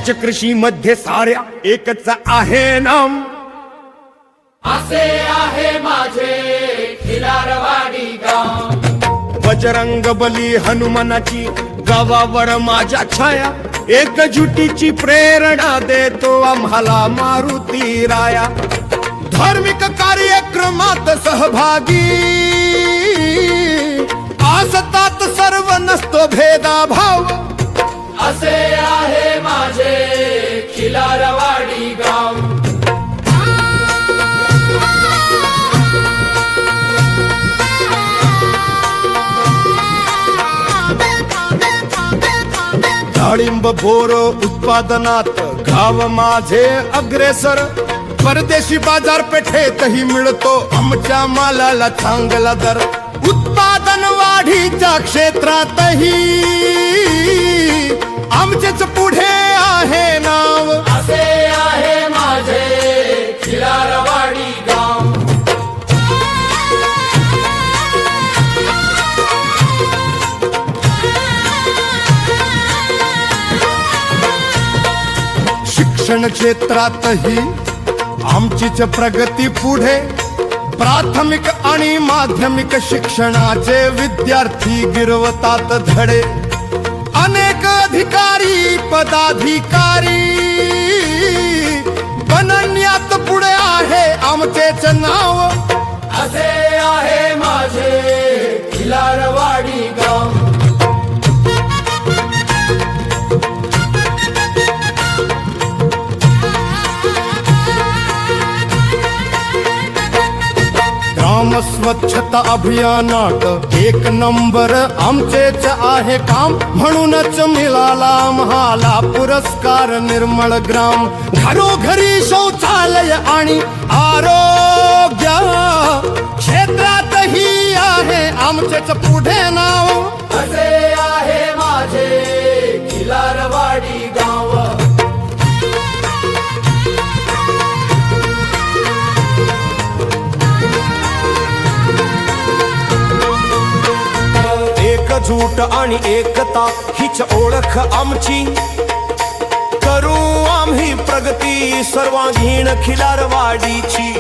पंचकृषी मध्ये साऱ्या एकच आहे नाम, असे आहे माझे खिलारवाडी गाव। बजरंग बली हनुमानाची गावावर माझ्या छाया, एकजुटीची प्रेरणा देतो आम्हाला मारुती राया। धार्मिक कार्यक्रमात सहभागी असतात सर्व नसतो भेदाभाव, असे आहे माझे खिलारवाडी गाव। डाळिंब बोर उत्पादनात गाव माझे अग्रेसर, परदेशी बाजारपेठेतही मिळतो आमच्या मालाला चांगला दर। उत्पादन वाढीच्या क्षेत्रातही आमचेच पुढे आहे नाव, असे आहे माझे खिलारवाडी गाव। शिक्षण क्षेत्रातही आमचीच प्रगती पुढे, प्राथमिक आणि माध्यमिक शिक्षणाचे विद्यार्थी गिरवतात धडे। अनेक अधिकारी पदाधिकारी बनण्यात पुढे आहे आमचेच नाव, असे आहे माझे खिलारवाडी गाव। ग्राम स्वच्छता अभियानात एक नंबर आमचेच आहे काम, म्हणूनच मिळाला आम्हाला पुरस्कार निर्मळ ग्राम। घरोघरी शौचालय आणि आरोग्य क्षेत्रातही आहे आमचेच पुढे नाव, असे आहे माझे खिलारवाडी गाव। एकजूट आणि एकता हीच ओळख आमची, करू आम्ही प्रगती सर्वांगीण खिलारवाडीची।